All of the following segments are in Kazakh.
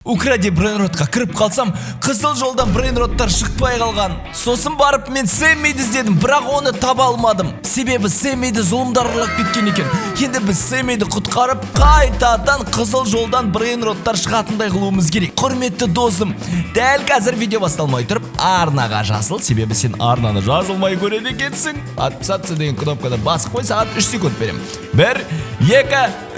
Укради брейнротқа кіріп қалсам, қызыл жолдан брейнроттар шықпай қалған. Сосын барып мен Сэммиді іздедім, бірақ оны таба алмадым. Себебі Сэммиді зұлымдар ұрлап кеткен екен. Енді біз Сэммиді құтқарып, қайтадан қызыл жолдан брейнроттар шығатындай қылуымыз керек. Құрметті досым, дәл қазір видео басталмай тұрып, арнаға жазыл, себебі сен арнаны жазылмай көреді екенсің. Подписаться деген кнопканы басып қой, саған 3 секунд берем. 1, 2,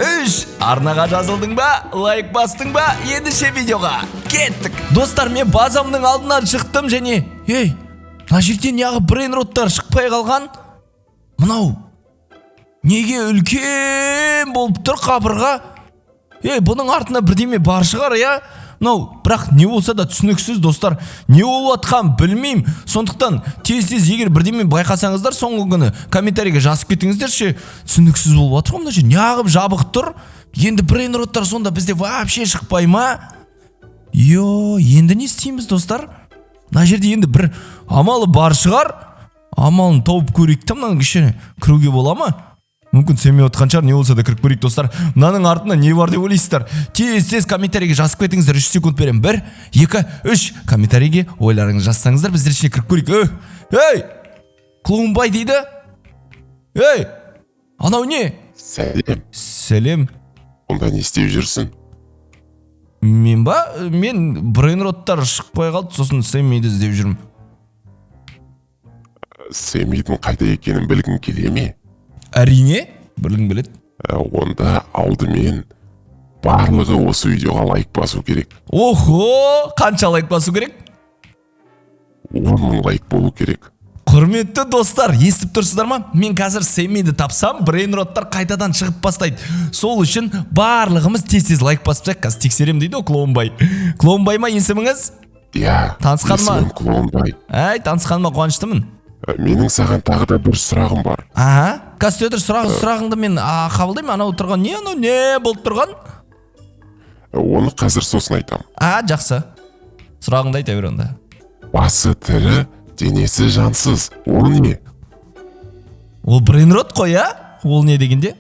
3. Арнаға жазылдың ба? Лайк бастың ба? Ендіше видеоға кеттік. Достар, мен базамның алдынан шықтым және мына жерден неғып брейнроттар шықпай қалған? Мынау неге үлкен болып тұр қабырға? Бұның артында бірдеме бар шығар, Мынау, бірақ не болса да түсініксіз, достар. Не болып атқан білмеймін. Сондықтан тез егер бірдеме байқасаңыздар, соңғы күні комментарийге жазып кетіңіздерші. Түсініксіз болып атыр ғой, мына жер неғып жабық тұр? Енді брейнроттар сонда бізде вообще шықпай ма? Енді не істейміз, достар? Мына жерде енді бір амалы бар шығар. Амалын тауып көрейік те, мынаның кішкене кіруге бола ма? Мүмкін сенбей отқан шығар, не болса да кіріп көрейік, достар. Мынаның артында не бар деп ойлайсыздар? Тез комментарийге жазып кетіңіздер, 3 секунд берем. 1, 2, 3. Комментарийге ойларыңызды жазсаңыздар, біздер ішіне кіріп көрейік. Клоунбай дейді. Анау не? Сәлем. Онда не істеп жүрсің? Мен ба? Мен брейнроттар шықпай қалды, сосын Сэммиді іздеп жүрмін. Сэммидің қайда екенін білгің келе ме? Әрине, білгің келеді. Онда алдымен барлығы осы видеоға лайк басу керек. Охо, қанша лайк басу керек? 10.000 лайк болу керек. Құрметті достар, естіп тұрсыздар ма? Мен қазір Сэммиді тапсам, брейнроттар қайтадан шығып бастайды. Сол үшін барлығымыз тез лайк басып, қазір тексерем дейді о, Клоунбай. Клоунбай ма есіміңіз? Танысқан ма? Есімім Клоунбай. Танысқан ма, қуаныштымын. Менің саған тағы да бір сұрағым бар. Қазір сұрағыңды мен қабылдаймын. Анау тұрған не болып тұрған? Оны қазір сосын айтам. Жақсы. Сұрағыңды айта бер онда. Басы тірі, денесі жансыз. Ол не? Ол брейнрот қой, Ол не дегенде?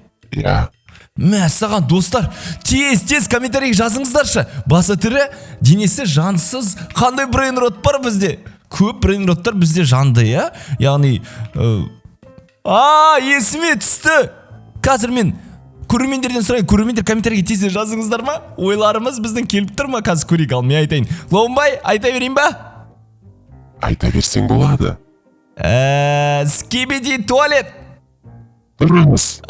Мәссаған, достар, тез комментарийге жазыңыздаршы. Басы тірі, денесі жансыз. Қандай брейнрот бар бізде? Көп брейнроттар бізде жанды, Яғни есіме түсті. Қазір мен көрермендерден сұрайын, көрермендер комментарийге тез жазыңыздар ма? Ойларымыз біздің келіп тұр ма? Қазір көрейік, ал мен айтайын. Клоунбай, айта берейін ба? Айта берсең болады. Скибиди туалет. Дұрыс.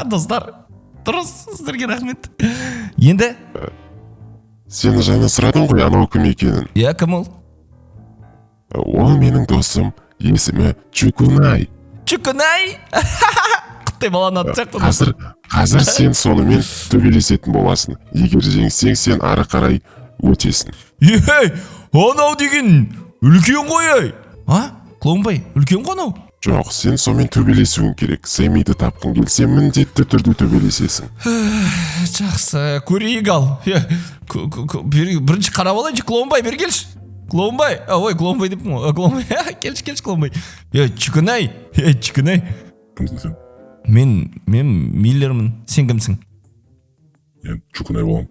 Достар, дұрыс, сіздерге рахмет. Енді? Сені жаңа сұрадың ғой, анау кім екенін? Кім ол? Ол менің досым, есімі Чукунай. Чукунай? Құттай баланы атсақ та. Қазір сен сонымен төбелесетін боласың. Егер жеңсең, сен ары қарай өтесің. Анау деген үлкен ғой, Клоунбай, үлкен ғой анау? Жоқ, сен сонымен төбелесуің керек. Сэммиді тапқың келсе, міндетті түрде төбелесесің. Жақсы, көрейік ал. Бірінші қарап алайыншы, Клоунбай, бер келші. Клоунбай, Клоунбай деп мұ? Клоунбай, келші, Клоунбай. Чукунай, Чукунай. Кімсің сен? Мен Миллермін, сен кімсің? Мен Чукунай болам.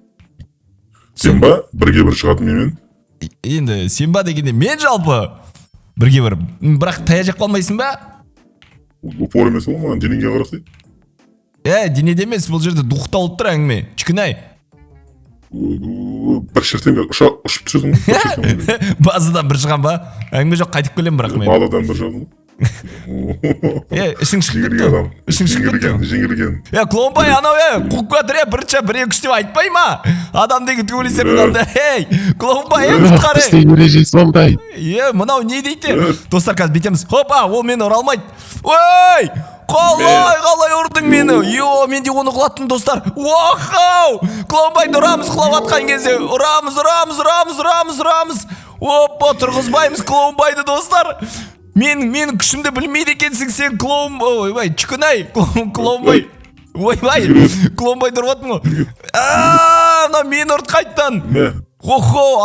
Сен ба? Бірге бір шығатын менмен? Енді, сен ба дегенде, мен жалпы бірге бір, бірақ тая жақ қалмайсың ба? Упор емес ол маған, денеңге қарақсай? Денеде емес, бұл жерде дұқта олып тұр әңгіме. Чукунай. Бір шертен ұшып түсірдің ба? Базадан бір шыған ба? Әңгіме жоқ, қайтып келем бірақ мен. Базадан бір шыған ба? Ішің шығып тұр. Жеңілген. Клоунбай, анау, қуып көтір, бірінші, бір-екі деп айтпай ма? Адам деген төбелесетін анда. Клоунбай, құтқар. Бізде ережесі ондай. Мынау не дейді? Достар, қазір бетеміз. Ол мені ұралмайды. Қалай ұрдың мені? Мен де оны құлаттым, достар. Клоунбайды ұрамыз, құлаватқан кезде. Ұрамыз. Тұрғызбаймыз Клоунбайды, достар. Мен күшімді білмейді екенсің сен, Клоунбай. Чукунай, Клоунбай. Клоунбай дұрватын ғой. Мен ұрды қайттан.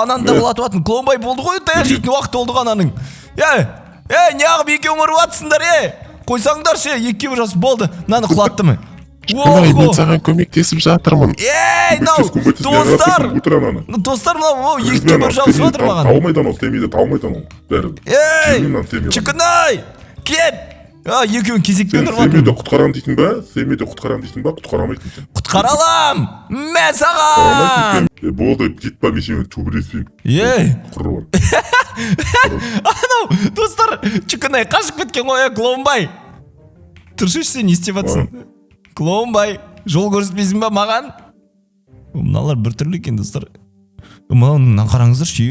Ананы да құлатып атын. Клоунбай болды ғой, таяқ жейтін уақыт олды ғананың. Неғып екеуің ұрып атсыңдар, қойсаңдар ше, екеуі жасы болды. Мынаны құлатты ма? Чықынай, мен саған көмектесіп жатырмын. Ей, мынау достар, достар, мынау екіге бір жабысып жатыр маған. Талмайдан ол семейде, талмайдан ол бәрі. Ей, Чықынай, кет. Екеуін кезекпен тұрып жатыр. Семейде құтқарам дейсің ба? Семейде құтқарам дейсің ба? Құтқара алмайсың сен. Құтқара алам. Мә саған. Болды, кет ба мешең төбелеспеймін. Ей. Құры бар. Анау, достар, Чықынай қашып кеткен ғой, Клоунбай. Тұршы сен не істеп жатсың? Клоунбай, жол көрсетпейсің ба маған? Мыналар бір түрлі екен, достар. Мына қараңыздаршы,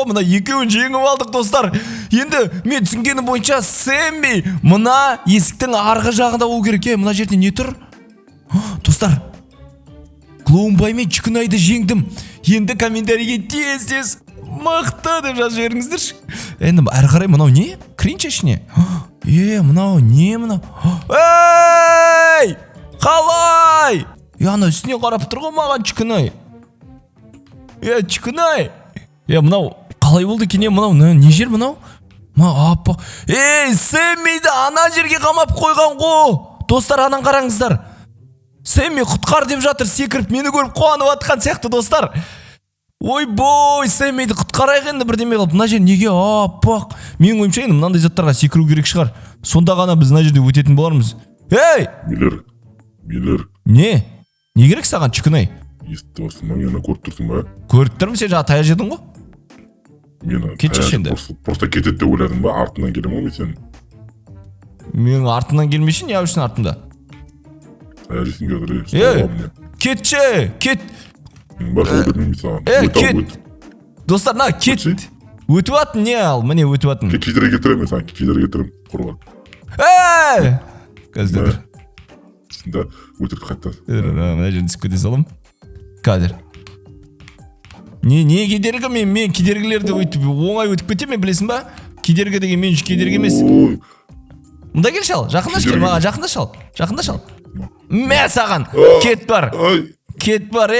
мына екеуін жеңіп алдық, достар. Енді мен түсінгенім бойынша Сэмми мына есіктің арғы жағында болу керек. Мына жерде не тұр? Достар, Клоунбай мен Чықынайды жеңдім. Енді комментарийге тез мықты деп жазып жіберіңіздерші. Енді әрі қарай мынау не? Кринж ішіне. Мынау не мынау? Ей! Қалай? Ана үстіне қарап тұр ғой маған Чықынай. Чықынай. Мынау қалай болды екен? Мынау не жер мынау? Апа. Сэммиді ана жерге қамап қойған ғой. Достар, анан қараңыздар. Сэмми құтқар деп жатыр, секіріп мені көріп қуанып атқан сияқты, достар. Ойбой, Сэммиді құтқарайық енді бірдеме қылып. Мына жер неге аппақ? Менің ойымша енді мынандай заттарға секіру керек шығар. Сонда ғана біз мына жерде өтетін болармыз. Ей! Миллер. Не керек саған, Чықынай? Естіп тұрсың ба, мені көріп тұрсың ба? Көріп тұрмын, сен жаңа таяқ жедің ғой? Мені кетші енді. Просто кетеді деп ойладым ба, артынан келем ғой мен сен. Менің артынан келмеші, не үшін артында? Таяқ жесің келдір, кетші, кет. Баша өтірмеймін саған. Кет. Достар, на, кет. Өтіп атын, не ал, міне өтіп атын. Кедергі кетірем, мен саған кедергі кетірем, құрға. Қазір. Сында өтіріп қайттас. Мына жерін түсіп кете салым. Қазір. Не кедергі? Мен кедергілерді өйтіп оңай өтіп кетем, мен білесің ба? Кедергі деген мен үшін кедергі емес. Мұнда кел шал, жақындаш кел маған, жақындаш шал. Мә саған, кет бар. Кет бар,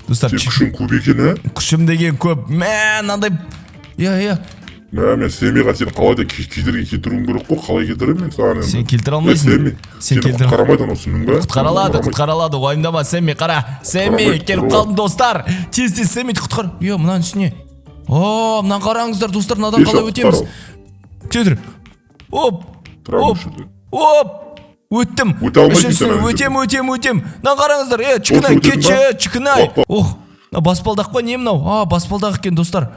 Достар, күшің көп екен, күшім деген көп. Мә, нандай. Мен Сэммиға сен қалайда кедергі кетіруің керек қой, қалай кетірем мен саған енді. Сен келтіре алмайсың. Сен құтқарамайдан осының ба? Құтқаралады, уайымдама, Сэмми, қара. Сэмми, келіп қалдым, достар. Тез Сэммиді құтқар. Мынаны үстіне. Мынаны қараңыздар, достар, мынадан қалай өтеміз? Тедір. Өттім. Өтем. Мына қараңыздар, Чықынай, кетші, Чықынай. Баспалдақ па, не мынау? Баспалдақ екен, достар.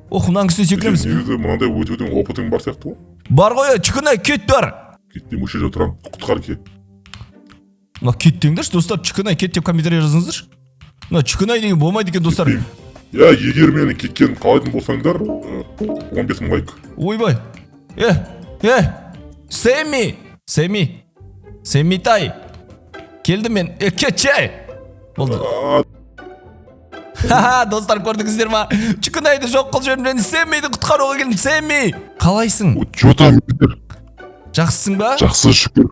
Мынаны кісіне секіреміз. Негізі мынандай өтудің опытың бар сияқты ғой? Бар ғой, Чықынай, кет бар. Кеттен өшеде тұрам, құтқар кет. Кеттеңдерші, достар, Чықынай, кет деп комментария жазыңыздаршы. Чықынай деген болмайды екен, достар. Егер мені кеткен қалайтын болсаңдар, 15 мың лайк. Ойбай. Сэммитай. Келдім мен. Кетші. Болды. Достар, көрдіңіздер ма? Чықынайды жоқ қыл жөнімден Сэммиді құтқаруға келдім. Сэмми, қалайсың? Жота, Миллер. Жақсысың ба? Жақсы, шүкір.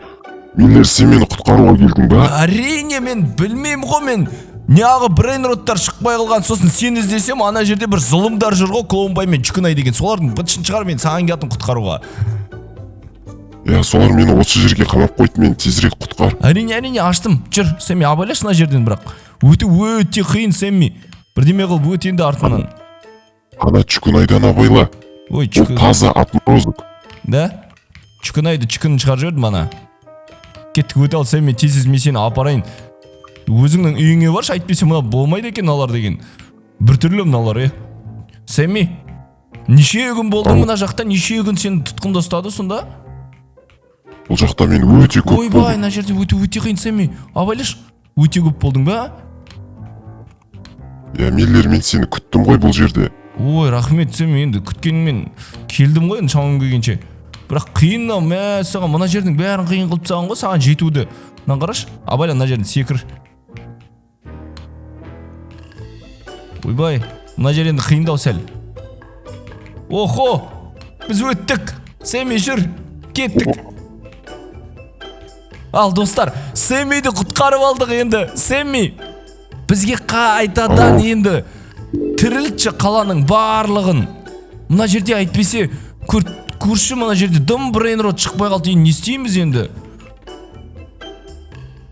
Миллер, сен мені құтқаруға келдің ба? Әрине, мен білмеймін ғой, мен неағы брейнроттар шықпай қалған, сосын сен іздесем, ана жерде бір зұлымдар жүр ғой, Клоунбай мен Чықынай деген. Солардың бытшын шығар, мен саған келдім құтқаруға. Солар мені осы жерге қамап қойды, мен тезірек құтқар. Әрине, аштым. Жүр, Сэмми, абайлаш мына жерден, бірақ өте қиын, Сэмми. Бірдеме қылып өт енді артынан. Ана Чықынайдан абайла. Ол таза отморозок. Да? Чықынайды чықынын шығарып жібердім ана. Кеттік, өте ал, Сэмми, тез мен сені апарайын. Өзіңнің үйіңе баршы, айтпесе мына болмайды екен алар деген. Бір түрлі мыналар, Сэмми, неше күн болдың мына жақта, неше күн сені тұтқында ұстады сонда? Бұл жақта мен өте көп болдым. Ойбай, ана жерде өте қиын, Сэмми. Абайлаш, өте көп болдың ба? Миллер, мен сені күттім ғой бұл жерде. Ой, рахмет, Сэмми, енді күткеніңмен келдім ғой, шамам келгенше. Бірақ қиын, саған мына жердің бәрін қиын қылып саған ғой, саған жетуді. Мынаны қараш, абайла мына жерден секір. Ойбай, мына жер енді қиындау сәл. Біз өттік. Сэмми, жүр, кеттік. Ал, достар, Сэммиді құтқарып алдық енді. Сэмми, бізге қайтадан енді тірілтші қаланың барлығын. Мына жерде айтпесе, көрші мына жерде дым брейнрот шықпай қалды, не істейміз енді?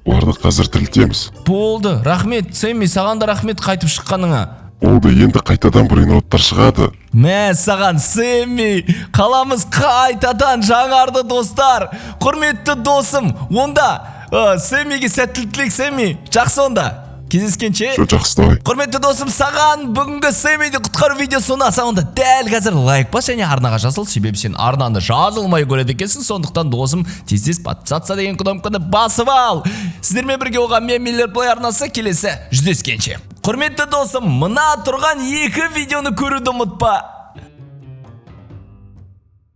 оларды қазір тірілтеміз. Болды, рахмет, Сэмми, саған да рахмет қайтып шыққаныңа. Болды, енді қайтадан брейнроттар шығады. Мә саған, Сэмми, қаламыз қайтадан жаңарды достар. Құрметті досым, онда Сэммиге сәттілік тілейік, Сэмми. Жақсы онда. Кездескенше. Жақсы, давай. Құрметті досым, саған бүгінгі Сэммиді құтқару видеосы ұнаса, онда дәл қазір лайк бас және арнаға жазыл, себебі сен арнаны жазылмай көреді екенсің. Сондықтан досым, тез подписаться деген кнопканы басып ал. Сіздермен бірге оған мен Миллер Плей арнасы, келесі жүздескенше. Құрметті досым, мына тұрған 2 видеоны көруді ұмытпа.